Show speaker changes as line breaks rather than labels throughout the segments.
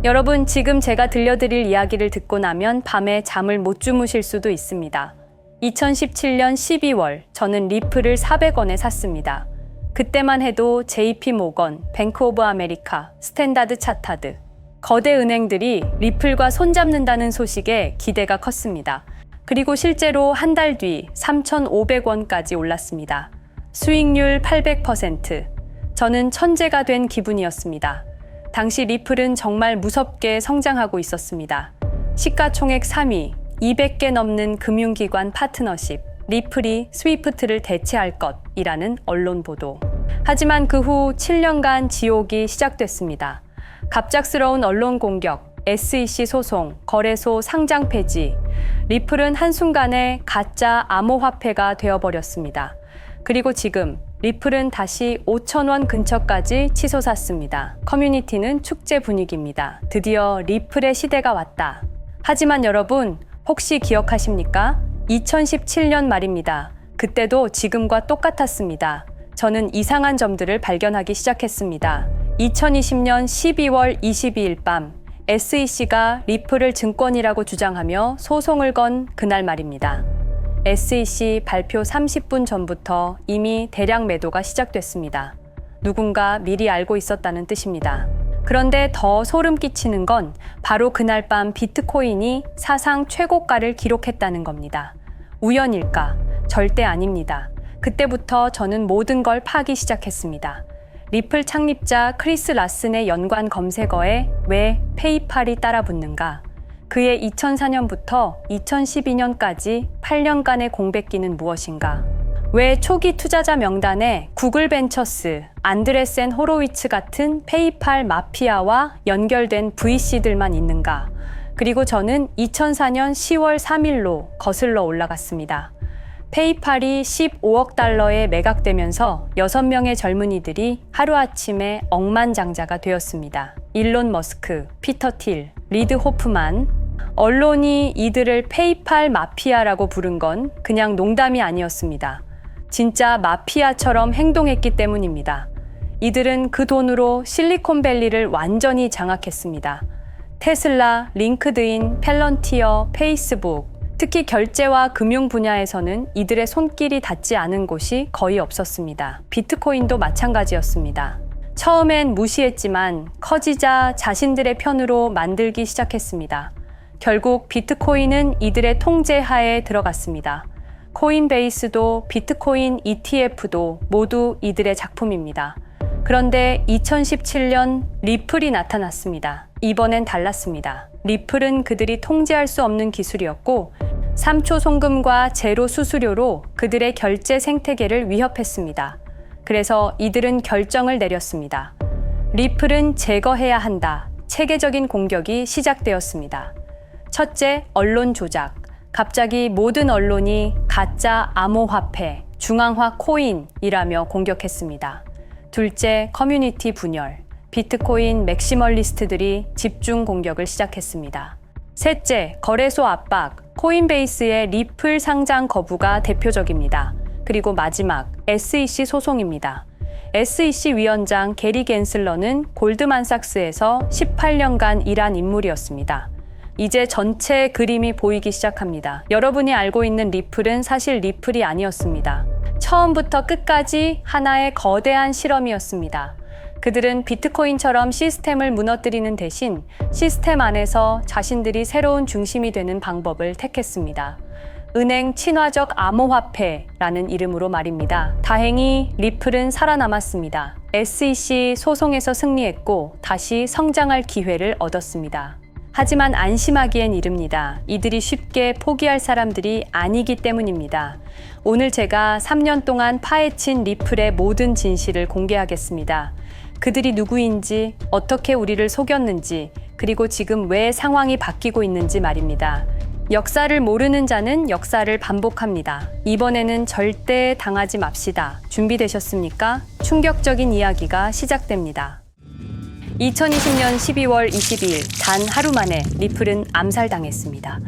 여러분, 지금 제가 들려드릴 이야기를 듣고 나면 밤에 잠을 못 주무실 수도 있습니다. 2017년 12월, 저는 리플을 400원에 샀습니다. 그때만 해도 JP 모건, 뱅크 오브 아메리카, 스탠다드 차타드, 거대 은행들이 리플과 손잡는다는 소식에 기대가 컸습니다. 그리고 실제로 한 달 뒤 3,500원까지 올랐습니다. 수익률 800%. 저는 천재가 된 기분이었습니다. 당시 리플은 정말 무섭게 성장하고 있었습니다. 시가총액 3위, 200개 넘는 금융기관 파트너십, 리플이 스위프트를 대체할 것이라는 언론 보도. 하지만 그 후 7년간 지옥이 시작됐습니다. 갑작스러운 언론 공격, SEC 소송, 거래소 상장 폐지. 리플은 한순간에 가짜 암호화폐가 되어버렸습니다. 그리고 지금 리플은 다시 5,000원 근처까지 치솟았습니다. 커뮤니티는 축제 분위기입니다. 드디어 리플의 시대가 왔다. 하지만 여러분, 혹시 기억하십니까? 2017년 말입니다. 그때도 지금과 똑같았습니다. 저는 이상한 점들을 발견하기 시작했습니다. 2020년 12월 22일 밤, SEC가 리플을 증권이라고 주장하며 소송을 건 그날 말입니다. SEC 발표 30분 전부터 이미 대량 매도가 시작됐습니다. 누군가 미리 알고 있었다는 뜻입니다. 그런데 더 소름 끼치는 건 바로 그날 밤 비트코인이 사상 최고가를 기록했다는 겁니다. 우연일까? 절대 아닙니다. 그때부터 저는 모든 걸 파기 시작했습니다. 리플 창립자 크리스 라슨의 연관 검색어에 왜 페이팔이 따라붙는가? 그의 2004년부터 2012년까지 8년간의 공백기는 무엇인가? 왜 초기 투자자 명단에 구글 벤처스, 안드레센 호로위츠 같은 페이팔 마피아와 연결된 VC들만 있는가? 그리고 저는 2004년 10월 3일로 거슬러 올라갔습니다. 페이팔이 15억 달러에 매각되면서 6명의 젊은이들이 하루아침에 억만장자가 되었습니다. 일론 머스크, 피터 틸, 리드 호프만. 언론이 이들을 페이팔 마피아라고 부른 건 그냥 농담이 아니었습니다. 진짜 마피아처럼 행동했기 때문입니다. 이들은 그 돈으로 실리콘밸리를 완전히 장악했습니다. 테슬라, 링크드인, 펠런티어, 페이스북, 특히 결제와 금융 분야에서는 이들의 손길이 닿지 않은 곳이 거의 없었습니다. 비트코인도 마찬가지였습니다. 처음엔 무시했지만 커지자 자신들의 편으로 만들기 시작했습니다. 결국 비트코인은 이들의 통제하에 들어갔습니다. 코인베이스도 비트코인 ETF도 모두 이들의 작품입니다. 그런데 2017년 리플이 나타났습니다. 이번엔 달랐습니다. 리플은 그들이 통제할 수 없는 기술이었고 3초 송금과 제로 수수료로 그들의 결제 생태계를 위협했습니다. 그래서 이들은 결정을 내렸습니다. 리플은 제거해야 한다. 체계적인 공격이 시작되었습니다. 첫째, 언론 조작. 갑자기 모든 언론이 가짜 암호화폐, 중앙화 코인이라며 공격했습니다. 둘째, 커뮤니티 분열. 비트코인 맥시멀리스트들이 집중 공격을 시작했습니다. 셋째, 거래소 압박. 코인베이스의 리플 상장 거부가 대표적입니다. 그리고 마지막, SEC 소송입니다. SEC 위원장 게리 겐슬러는 골드만삭스에서 18년간 일한 인물이었습니다. 이제 전체 그림이 보이기 시작합니다. 여러분이 알고 있는 리플은 사실 리플이 아니었습니다. 처음부터 끝까지 하나의 거대한 실험이었습니다. 그들은 비트코인처럼 시스템을 무너뜨리는 대신 시스템 안에서 자신들이 새로운 중심이 되는 방법을 택했습니다. 은행 친화적 암호화폐라는 이름으로 말입니다. 다행히 리플은 살아남았습니다. SEC 소송에서 승리했고 다시 성장할 기회를 얻었습니다. 하지만 안심하기엔 이릅니다. 이들이 쉽게 포기할 사람들이 아니기 때문입니다. 오늘 제가 3년 동안 파헤친 리플의 모든 진실을 공개하겠습니다. 그들이 누구인지, 어떻게 우리를 속였는지, 그리고 지금 왜 상황이 바뀌고 있는지 말입니다. 역사를 모르는 자는 역사를 반복합니다. 이번에는 절대 당하지 맙시다. 준비되셨습니까? 충격적인 이야기가 시작됩니다. 2020년 12월 22일 단 하루 만에 리플은 암살당했습니다.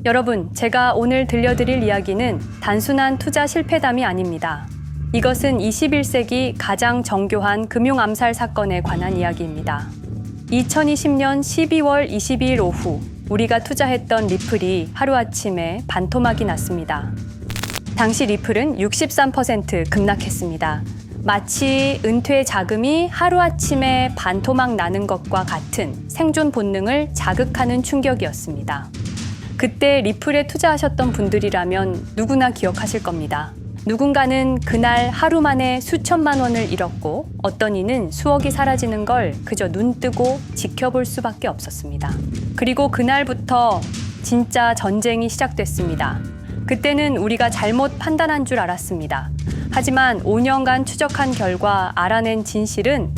여러분, 제가 오늘 들려드릴 이야기는 단순한 투자 실패담이 아닙니다. 이것은 21세기 가장 정교한 금융 암살 사건에 관한 이야기입니다. 2020년 12월 22일 오후 우리가 투자했던 리플이 하루아침에 반토막이 났습니다. 당시 리플은 63% 급락했습니다. 마치 은퇴 자금이 하루아침에 반토막 나는 것과 같은 생존 본능을 자극하는 충격이었습니다. 그때 리플에 투자하셨던 분들이라면 누구나 기억하실 겁니다. 누군가는 그날 하루 만에 수천만 원을 잃었고 어떤 이는 수억이 사라지는 걸 그저 눈 뜨고 지켜볼 수밖에 없었습니다. 그리고 그날부터 진짜 전쟁이 시작됐습니다. 그때는 우리가 잘못 판단한 줄 알았습니다. 하지만 5년간 추적한 결과 알아낸 진실은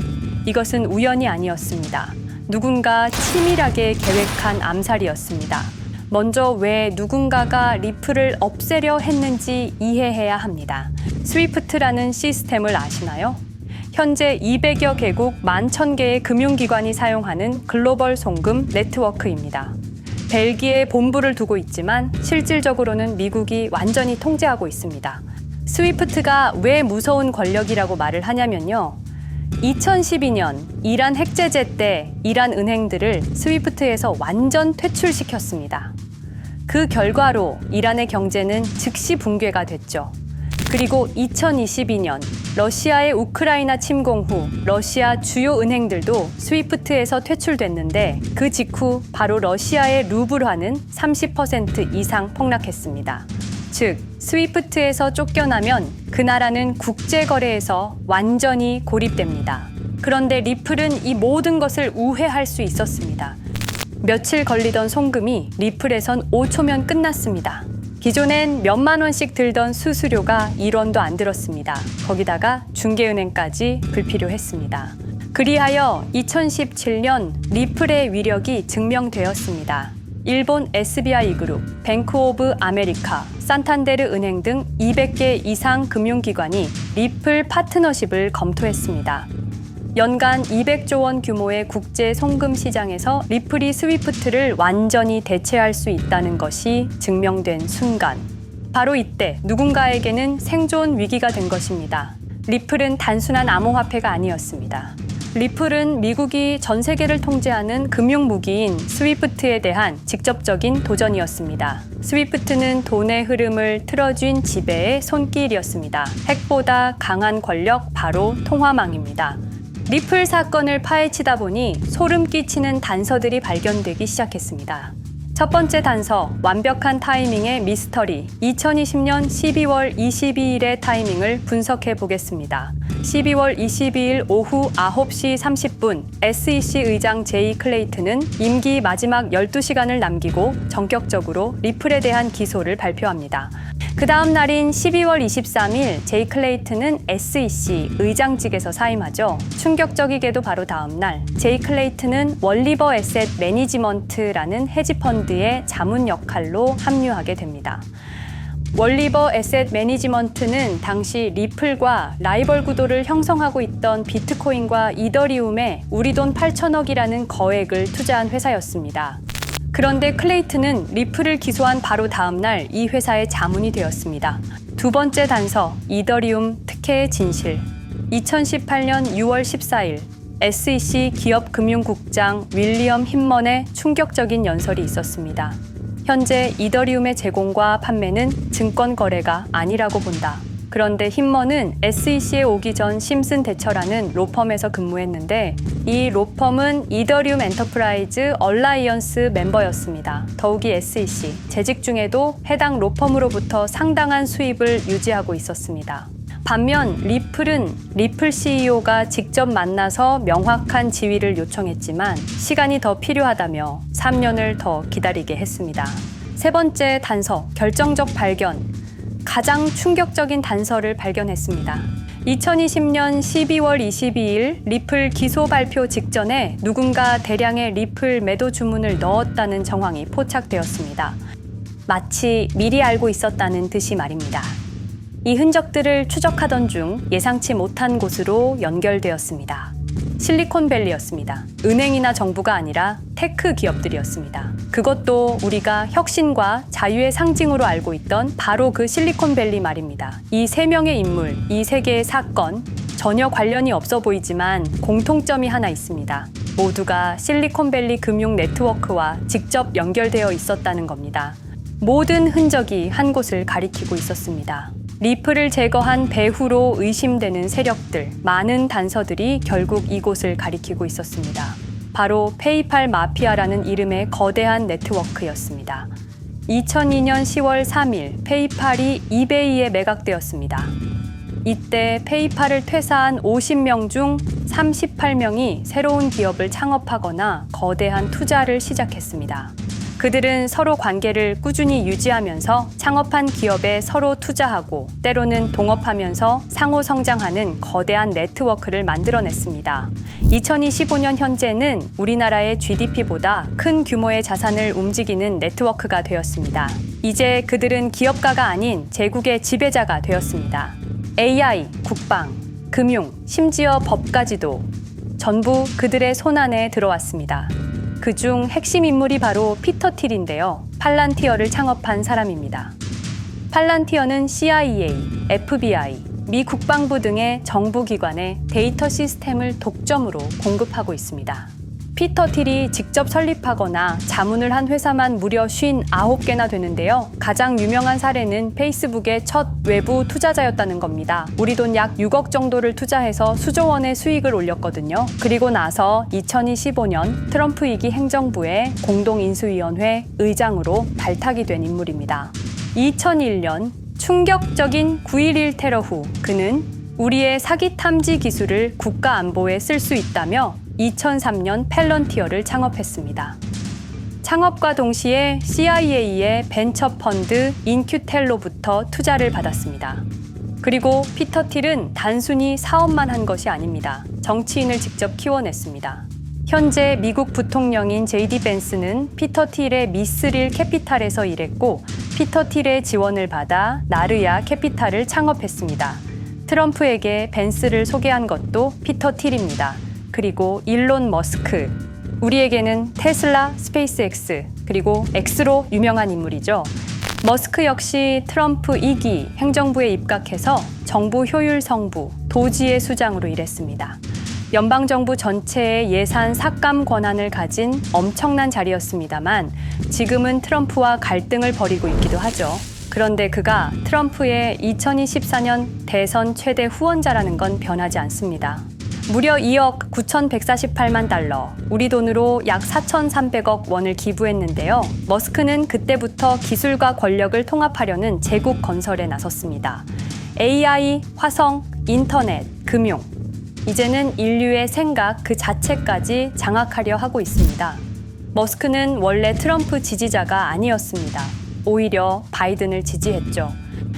이것은 우연이 아니었습니다. 누군가 치밀하게 계획한 암살이었습니다. 먼저 왜 누군가가 리플을 없애려 했는지 이해해야 합니다. 스위프트라는 시스템을 아시나요? 현재 200여 개국 11,000개의 금융기관이 사용하는 글로벌 송금 네트워크입니다. 벨기에에 본부를 두고 있지만 실질적으로는 미국이 완전히 통제하고 있습니다. 스위프트가 왜 무서운 권력이라고 말을 하냐면요. 2012년 이란 핵제재 때 이란 은행들을 스위프트에서 완전 퇴출시켰습니다. 그 결과로 이란의 경제는 즉시 붕괴가 됐죠. 그리고 2022년 러시아의 우크라이나 침공 후 러시아 주요 은행들도 스위프트에서 퇴출됐는데 그 직후 바로 러시아의 루블화는 30% 이상 폭락했습니다. 즉, 스위프트에서 쫓겨나면 그 나라는 국제거래에서 완전히 고립됩니다. 그런데 리플은 이 모든 것을 우회할 수 있었습니다. 며칠 걸리던 송금이 리플에선 5초면 끝났습니다. 기존엔 몇만 원씩 들던 수수료가 1원도 안 들었습니다. 거기다가 중개은행까지 불필요했습니다. 그리하여 2017년 리플의 위력이 증명되었습니다. 일본 SBI 그룹, 뱅크 오브 아메리카, 산탄데르 은행 등 200개 이상 금융기관이 리플 파트너십을 검토했습니다. 연간 200조 원 규모의 국제 송금 시장에서 리플이 스위프트를 완전히 대체할 수 있다는 것이 증명된 순간, 바로 이때 누군가에게는 생존 위기가 된 것입니다. 리플은 단순한 암호화폐가 아니었습니다. 리플은 미국이 전 세계를 통제하는 금융무기인 스위프트에 대한 직접적인 도전이었습니다. 스위프트는 돈의 흐름을 틀어쥔 지배의 손길이었습니다. 핵보다 강한 권력, 바로 통화망입니다. 리플 사건을 파헤치다 보니 소름 끼치는 단서들이 발견되기 시작했습니다. 첫 번째 단서, 완벽한 타이밍의 미스터리. 2020년 12월 22일의 타이밍을 분석해 보겠습니다. 12월 22일 오후 9시 30분, SEC 의장 제이 클레이튼은 임기 마지막 12시간을 남기고 전격적으로 리플에 대한 기소를 발표합니다. 그 다음 날인 12월 23일, 제이 클레이튼은 SEC 의장직에서 사임하죠. 충격적이게도 바로 다음 날, 제이 클레이튼은 월리버 에셋 매니지먼트라는 헤지펀드의 자문 역할로 합류하게 됩니다. 월리버 에셋 매니지먼트는 당시 리플과 라이벌 구도를 형성하고 있던 비트코인과 이더리움에 우리 돈 8천억이라는 거액을 투자한 회사였습니다. 그런데 클레이튼은 리플을 기소한 바로 다음 날 이 회사의 자문이 되었습니다. 두 번째 단서, 이더리움 특혜의 진실. 2018년 6월 14일, SEC 기업금융국장 윌리엄 힌먼의 충격적인 연설이 있었습니다. 현재 이더리움의 제공과 판매는 증권 거래가 아니라고 본다. 그런데 힌먼은 SEC에 오기 전 심슨 대처라는 로펌에서 근무했는데 이 로펌은 이더리움 엔터프라이즈 얼라이언스 멤버였습니다. 더욱이 SEC, 재직 중에도 해당 로펌으로부터 상당한 수입을 유지하고 있었습니다. 반면 리플은 리플 CEO가 직접 만나서 명확한 지위를 요청했지만 시간이 더 필요하다며 3년을 더 기다리게 했습니다. 세 번째 단서, 결정적 발견. 가장 충격적인 단서를 발견했습니다. 2020년 12월 22일 리플 기소 발표 직전에 누군가 대량의 리플 매도 주문을 넣었다는 정황이 포착되었습니다. 마치 미리 알고 있었다는 듯이 말입니다. 이 흔적들을 추적하던 중 예상치 못한 곳으로 연결되었습니다. 실리콘밸리였습니다. 은행이나 정부가 아니라 테크 기업들이었습니다. 그것도 우리가 혁신과 자유의 상징으로 알고 있던 바로 그 실리콘밸리 말입니다. 이 세 명의 인물, 이 세 개의 사건, 전혀 관련이 없어 보이지만 공통점이 하나 있습니다. 모두가 실리콘밸리 금융 네트워크와 직접 연결되어 있었다는 겁니다. 모든 흔적이 한 곳을 가리키고 있었습니다. 리플을 제거한 배후로 의심되는 세력들, 많은 단서들이 결국 이곳을 가리키고 있었습니다. 바로 페이팔 마피아라는 이름의 거대한 네트워크였습니다. 2002년 10월 3일 페이팔이 이베이에 매각되었습니다. 이때 페이팔을 퇴사한 50명 중 38명이 새로운 기업을 창업하거나 거대한 투자를 시작했습니다. 그들은 서로 관계를 꾸준히 유지하면서 창업한 기업에 서로 투자하고 때로는 동업하면서 상호 성장하는 거대한 네트워크를 만들어냈습니다. 2025년 현재는 우리나라의 GDP보다 큰 규모의 자산을 움직이는 네트워크가 되었습니다. 이제 그들은 기업가가 아닌 제국의 지배자가 되었습니다. AI, 국방, 금융, 심지어 법까지도 전부 그들의 손안에 들어왔습니다. 그중 핵심 인물이 바로 피터 틸인데요. 팔란티어를 창업한 사람입니다. 팔란티어는 CIA, FBI, 미 국방부 등의 정부기관에 데이터 시스템을 독점으로 공급하고 있습니다. 피터 틸이 직접 설립하거나 자문을 한 회사만 무려 59개나 되는데요. 가장 유명한 사례는 페이스북의 첫 외부 투자자였다는 겁니다. 우리 돈 약 6억 정도를 투자해서 수조 원의 수익을 올렸거든요. 그리고 나서 2025년 트럼프 2기 행정부의 공동인수위원회 의장으로 발탁이 된 인물입니다. 2001년 충격적인 9.11 테러 후 그는 우리의 사기 탐지 기술을 국가 안보에 쓸 수 있다며 2003년 팰런티어를 창업했습니다. 창업과 동시에 CIA의 벤처 펀드 인큐텔로부터 투자를 받았습니다. 그리고 피터 틸은 단순히 사업만 한 것이 아닙니다. 정치인을 직접 키워냈습니다. 현재 미국 부통령인 JD 벤스는 피터 틸의 미스릴 캐피탈에서 일했고 피터 틸의 지원을 받아 나르야 캐피탈을 창업했습니다. 트럼프에게 벤스를 소개한 것도 피터 틸입니다. 그리고 일론 머스크, 우리에게는 테슬라, 스페이스X, 그리고 X로 유명한 인물이죠. 머스크 역시 트럼프 2기 행정부에 입각해서 정부 효율 성부, 도지의 수장으로 일했습니다. 연방정부 전체의 예산 삭감 권한을 가진 엄청난 자리였습니다만 지금은 트럼프와 갈등을 벌이고 있기도 하죠. 그런데 그가 트럼프의 2024년 대선 최대 후원자라는 건 변하지 않습니다. 무려 2억 9,148만 달러, 우리 돈으로 약 4,300억 원을 기부했는데요. 머스크는 그때부터 기술과 권력을 통합하려는 제국 건설에 나섰습니다. AI, 화성, 인터넷, 금융, 이제는 인류의 생각 그 자체까지 장악하려 하고 있습니다. 머스크는 원래 트럼프 지지자가 아니었습니다. 오히려 바이든을 지지했죠.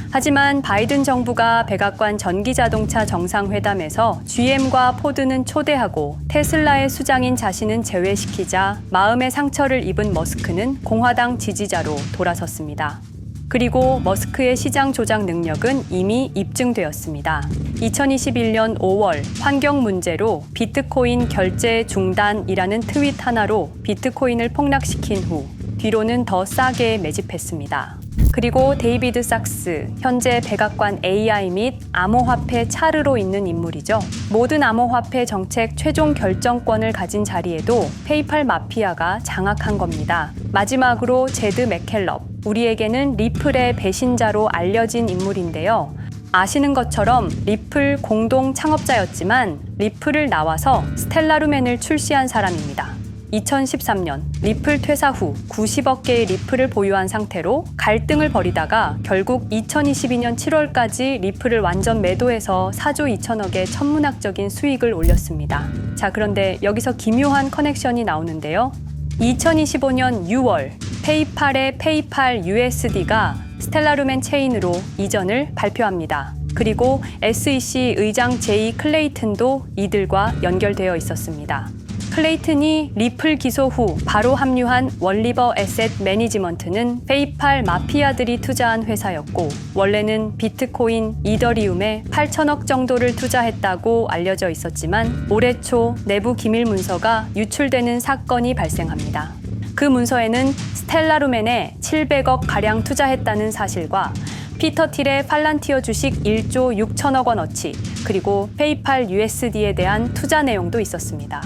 하지만 바이든 정부가 백악관 전기자동차 정상회담에서 GM과 포드는 초대하고 테슬라의 수장인 자신은 제외시키자 마음의 상처를 입은 머스크는 공화당 지지자로 돌아섰습니다. 그리고 머스크의 시장 조작 능력은 이미 입증되었습니다. 2021년 5월 환경 문제로 비트코인 결제 중단이라는 트윗 하나로 비트코인을 폭락시킨 후 뒤로는 더 싸게 매집했습니다. 그리고 데이비드 sak스, 현재 백악관 AI 및 암호화폐 차르로 있는 인물이죠. 모든 암호화폐 정책 최종 결정권을 가진 자리에도 페이팔 마피아가 장악한 겁니다. 마지막으로 제드 맥켈럽, 우리에게는 리플의 배신자로 알려진 인물인데요. 아시는 것처럼 리플 공동 창업자였지만 리플을 나와서 스텔라루멘을 출시한 사람입니다. 2013년 리플 퇴사 후 90억 개의 리플을 보유한 상태로 갈등을 벌이다가 결국 2022년 7월까지 리플을 완전 매도해서 4조 2천억의 천문학적인 수익을 올렸습니다. 자, 그런데 여기서 기묘한 커넥션이 나오는데요. 2025년 6월 페이팔의 페이팔 USD가 스텔라루멘 체인으로 이전을 발표합니다. 그리고 SEC 의장 제이 클레이튼도 이들과 연결되어 있었습니다. 클레이튼이 리플 기소 후 바로 합류한 월리버 에셋 매니지먼트는 페이팔 마피아들이 투자한 회사였고 원래는 비트코인, 이더리움에 8천억 정도를 투자했다고 알려져 있었지만 올해 초 내부 기밀 문서가 유출되는 사건이 발생합니다. 그 문서에는 스텔라루멘에 700억 가량 투자했다는 사실과 피터 틸의 팔란티어 주식 1조 6천억 원어치 그리고 페이팔 USD에 대한 투자 내용도 있었습니다.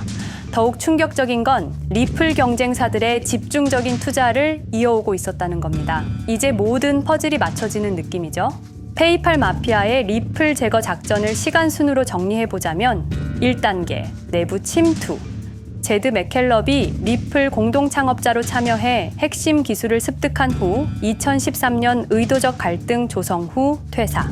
더욱 충격적인 건 리플 경쟁사들의 집중적인 투자를 이어오고 있었다는 겁니다. 이제 모든 퍼즐이 맞춰지는 느낌이죠. 페이팔 마피아의 리플 제거 작전을 시간 순으로 정리해보자면 1단계, 내부 침투. 제드 맥켈럽이 리플 공동 창업자로 참여해 핵심 기술을 습득한 후 2013년 의도적 갈등 조성 후 퇴사.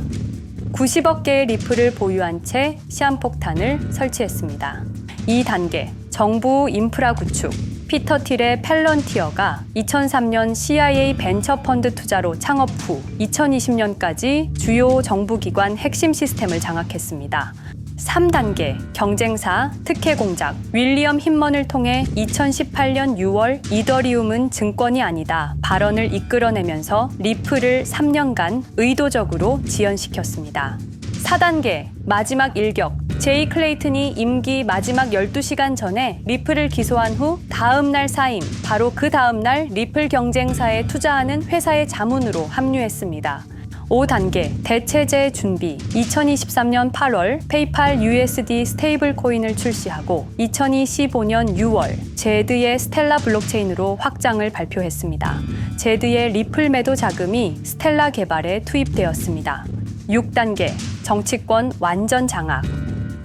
90억 개의 리플을 보유한 채 시한폭탄을 설치했습니다. 2단계, 정부 인프라 구축. 피터 틸의 펠런티어가 2003년 CIA 벤처 펀드 투자로 창업 후 2020년까지 주요 정부기관 핵심 시스템을 장악했습니다. 3단계, 경쟁사 특혜 공작. 윌리엄 힌먼을 통해 2018년 6월 이더리움은 증권이 아니다 발언을 이끌어내면서 리플을 3년간 의도적으로 지연시켰습니다. 4단계, 마지막 일격. 제이 클레이튼이 임기 마지막 12시간 전에 리플을 기소한 후 다음 날 사임, 바로 그 다음 날 리플 경쟁사에 투자하는 회사의 자문으로 합류했습니다. 5단계, 대체제 준비. 2023년 8월 페이팔 USD 스테이블 코인을 출시하고 2025년 6월 제드의 스텔라 블록체인으로 확장을 발표했습니다. 제드의 리플 매도 자금이 스텔라 개발에 투입되었습니다. 6단계, 정치권 완전 장악.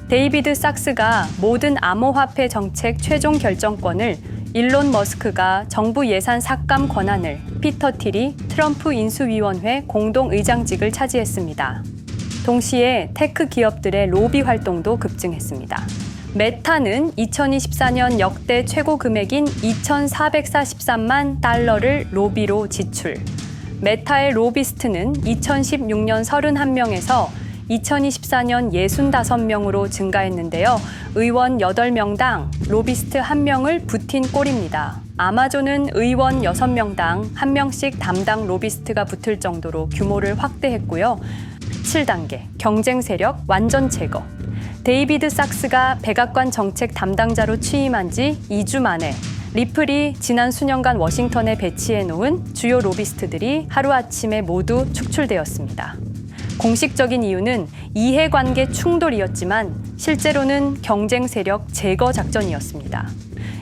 데이비드 sak스가 모든 암호화폐 정책 최종 결정권을, 일론 머스크가 정부 예산 삭감 권한을, 피터 틸이 트럼프 인수위원회 공동의장직을 차지했습니다. 동시에 테크 기업들의 로비 활동도 급증했습니다. 메타는 2024년 역대 최고 금액인 2,443만 달러를 로비로 지출. 메타의 로비스트는 2016년 31명에서 2024년 65명으로 증가했는데요. 의원 8명당 로비스트 1명을 붙인 꼴입니다. 아마존은 의원 6명당 1명씩 담당 로비스트가 붙을 정도로 규모를 확대했고요. 7단계, 경쟁 세력 완전 제거. 데이비드 sak스가 백악관 정책 담당자로 취임한 지 2주 만에 리플이 지난 수년간 워싱턴에 배치해 놓은 주요 로비스트들이 하루아침에 모두 축출되었습니다. 공식적인 이유는 이해관계 충돌이었지만 실제로는 경쟁 세력 제거 작전이었습니다.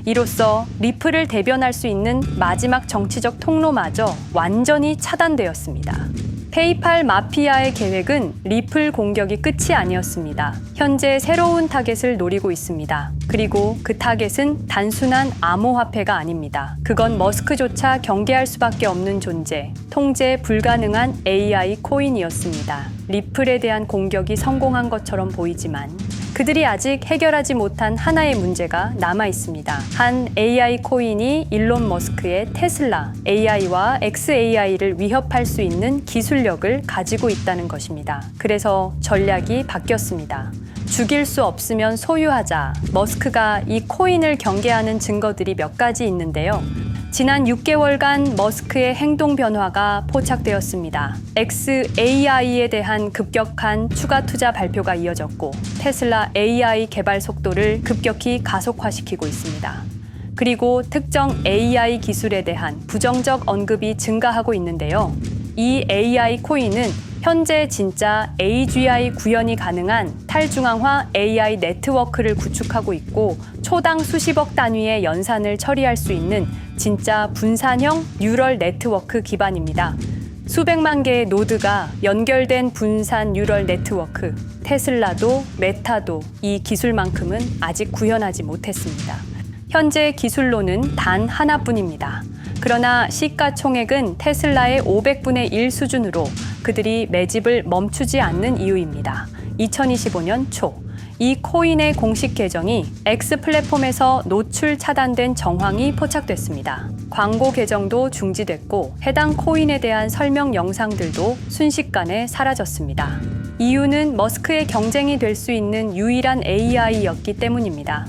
이로써 리플을 대변할 수 있는 마지막 정치적 통로마저 완전히 차단되었습니다. 페이팔 마피아의 계획은 리플 공격이 끝이 아니었습니다. 현재 새로운 타겟을 노리고 있습니다. 그리고 그 타겟은 단순한 암호화폐가 아닙니다. 그건 머스크조차 경계할 수밖에 없는 존재, 통제 불가능한 AI 코인이었습니다. 리플에 대한 공격이 성공한 것처럼 보이지만 그들이 아직 해결하지 못한 하나의 문제가 남아 있습니다. 한 AI 코인이 일론 머스크의 테슬라 AI와 XAI를 위협할 수 있는 기술력을 가지고 있다는 것입니다. 그래서 전략이 바뀌었습니다. 죽일 수 없으면 소유하자. 머스크가 이 코인을 경계하는 증거들이 몇 가지 있는데요. 지난 6개월간 머스크의 행동 변화가 포착되었습니다. XAI에 대한 급격한 추가 투자 발표가 이어졌고 테슬라 AI 개발 속도를 급격히 가속화시키고 있습니다. 그리고 특정 AI 기술에 대한 부정적 언급이 증가하고 있는데요. 이 AI 코인은 현재 진짜 AGI 구현이 가능한 탈중앙화 AI 네트워크를 구축하고 있고 초당 수십억 단위의 연산을 처리할 수 있는 진짜 분산형 뉴럴 네트워크 기반입니다. 수백만 개의 노드가 연결된 분산 뉴럴 네트워크. 테슬라도 메타도 이 기술만큼은 아직 구현하지 못했습니다. 현재 기술로는 단 하나뿐입니다. 그러나 시가총액은 테슬라의 500분의 1 수준으로 그들이 매집을 멈추지 않는 이유입니다. 2025년 초, 이 코인의 공식 계정이 X 플랫폼에서 노출 차단된 정황이 포착됐습니다. 광고 계정도 중지됐고 해당 코인에 대한 설명 영상들도 순식간에 사라졌습니다. 이유는 머스크의 경쟁이 될 수 있는 유일한 AI였기 때문입니다.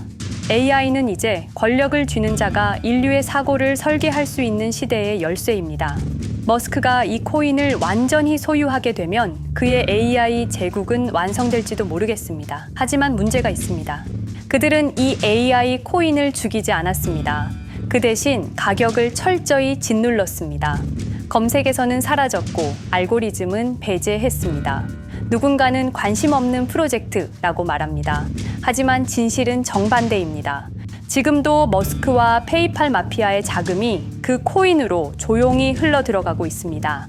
AI는 이제 권력을 쥐는 자가 인류의 사고를 설계할 수 있는 시대의 열쇠입니다. 머스크가 이 코인을 완전히 소유하게 되면 그의 AI 제국은 완성될지도 모르겠습니다. 하지만 문제가 있습니다. 그들은 이 AI 코인을 죽이지 않았습니다. 그 대신 가격을 철저히 짓눌렀습니다. 검색에서는 사라졌고 알고리즘은 배제했습니다. 누군가는 관심 없는 프로젝트라고 말합니다. 하지만 진실은 정반대입니다. 지금도 머스크와 페이팔 마피아의 자금이 그 코인으로 조용히 흘러 들어가고 있습니다.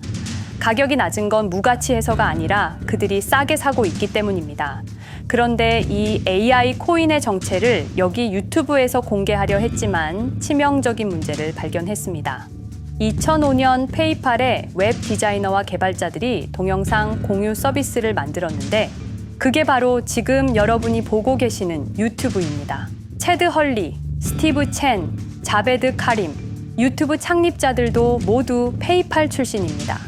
가격이 낮은 건 무가치해서가 아니라 그들이 싸게 사고 있기 때문입니다. 그런데 이 AI 코인의 정체를 여기 유튜브에서 공개하려 했지만 치명적인 문제를 발견했습니다. 2005년 페이팔의 웹 디자이너와 개발자들이 동영상 공유 서비스를 만들었는데 그게 바로 지금 여러분이 보고 계시는 유튜브입니다. 체드 헐리, 스티브 첸, 자베드 카림, 유튜브 창립자들도 모두 페이팔 출신입니다.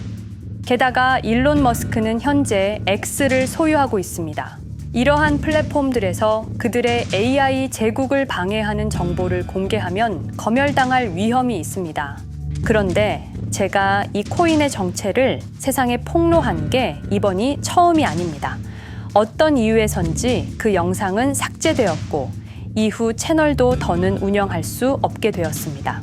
게다가 일론 머스크는 현재 X를 소유하고 있습니다. 이러한 플랫폼들에서 그들의 AI 제국을 방해하는 정보를 공개하면 검열당할 위험이 있습니다. 그런데 제가 이 코인의 정체를 세상에 폭로한 게 이번이 처음이 아닙니다. 어떤 이유에선지 그 영상은 삭제되었고 이후 채널도 더는 운영할 수 없게 되었습니다.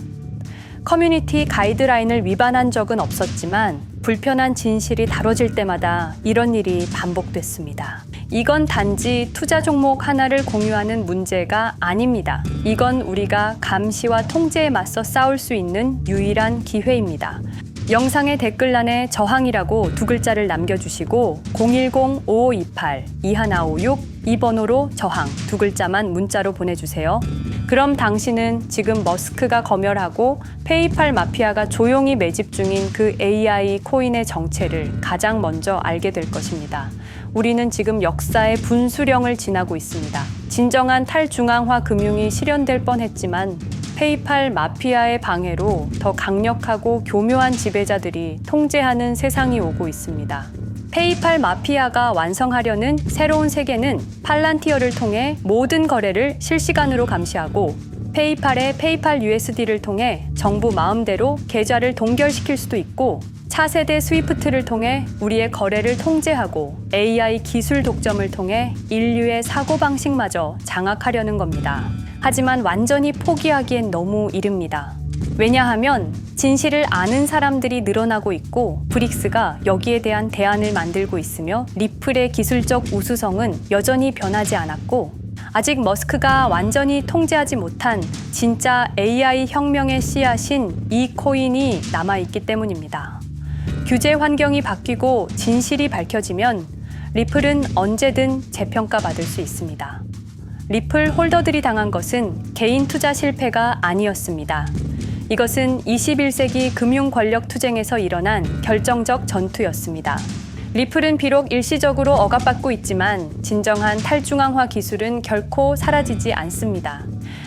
커뮤니티 가이드라인을 위반한 적은 없었지만 불편한 진실이 다뤄질 때마다 이런 일이 반복됐습니다. 이건 단지 투자 종목 하나를 공유하는 문제가 아닙니다. 이건 우리가 감시와 통제에 맞서 싸울 수 있는 유일한 기회입니다. 영상의 댓글란에 저항이라고 두 글자를 남겨주시고 010-5528-2156 이 번호로 저항 두 글자만 문자로 보내주세요. 그럼 당신은 지금 머스크가 검열하고 페이팔 마피아가 조용히 매집 중인 그 AI 코인의 정체를 가장 먼저 알게 될 것입니다. 우리는 지금 역사의 분수령을 지나고 있습니다. 진정한 탈중앙화 금융이 실현될 뻔했지만 페이팔 마피아의 방해로 더 강력하고 교묘한 지배자들이 통제하는 세상이 오고 있습니다. 페이팔 마피아가 완성하려는 새로운 세계는 팔란티어를 통해 모든 거래를 실시간으로 감시하고 페이팔의 페이팔 USD를 통해 정부 마음대로 계좌를 동결시킬 수도 있고 차세대 스위프트를 통해 우리의 거래를 통제하고 AI 기술 독점을 통해 인류의 사고방식마저 장악하려는 겁니다. 하지만 완전히 포기하기엔 너무 이릅니다. 왜냐하면 진실을 아는 사람들이 늘어나고 있고 브릭스가 여기에 대한 대안을 만들고 있으며 리플의 기술적 우수성은 여전히 변하지 않았고 아직 머스크가 완전히 통제하지 못한 진짜 AI 혁명의 씨앗인 이 코인이 남아있기 때문입니다. 규제 환경이 바뀌고 진실이 밝혀지면 리플은 언제든 재평가받을 수 있습니다. 리플 홀더들이 당한 것은 개인 투자 실패가 아니었습니다. 이것은 21세기 금융 권력 투쟁에서 일어난 결정적 전투였습니다. 리플은 비록 일시적으로 억압받고 있지만 진정한 탈중앙화 기술은 결코 사라지지 않습니다.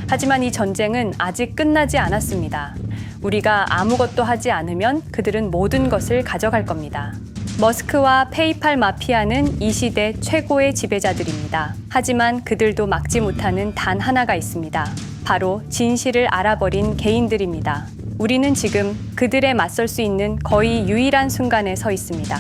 하지만 이 전쟁은 아직 끝나지 않았습니다. 우리가 아무것도 하지 않으면 그들은 모든 것을 가져갈 겁니다. 머스크와 페이팔 마피아는 이 시대 최고의 지배자들입니다. 하지만 그들도 막지 못하는 단 하나가 있습니다. 바로 진실을 알아버린 개인들입니다. 우리는 지금 그들에 맞설 수 있는 거의 유일한 순간에 서 있습니다.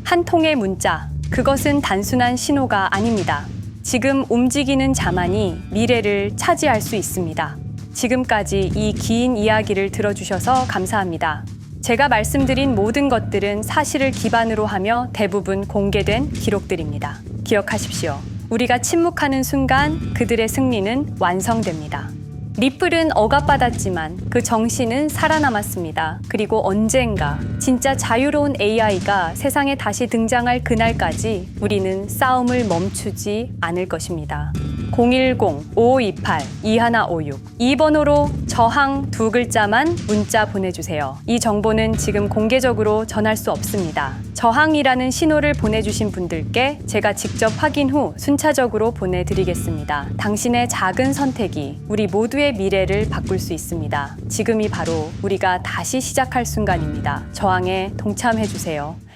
한 통의 문자, 그것은 단순한 신호가 아닙니다. 지금 움직이는 자만이 미래를 차지할 수 있습니다. 지금까지 이 긴 이야기를 들어주셔서 감사합니다. 제가 말씀드린 모든 것들은 사실을 기반으로 하며 대부분 공개된 기록들입니다. 기억하십시오. 우리가 침묵하는 순간 그들의 승리는 완성됩니다. 리플은 억압받았지만 그 정신은 살아남았습니다. 그리고 언젠가 진짜 자유로운 AI가 세상에 다시 등장할 그날까지 우리는 싸움을 멈추지 않을 것입니다. 010-5528-2156 이 번호로 저항 두 글자만 문자 보내주세요. 이 정보는 지금 공개적으로 전할 수 없습니다. 저항이라는 신호를 보내주신 분들께 제가 직접 확인 후 순차적으로 보내드리겠습니다. 당신의 작은 선택이 우리 모두의 미래를 바꿀 수 있습니다. 지금이 바로 우리가 다시 시작할 순간입니다. 저항에 동참해주세요.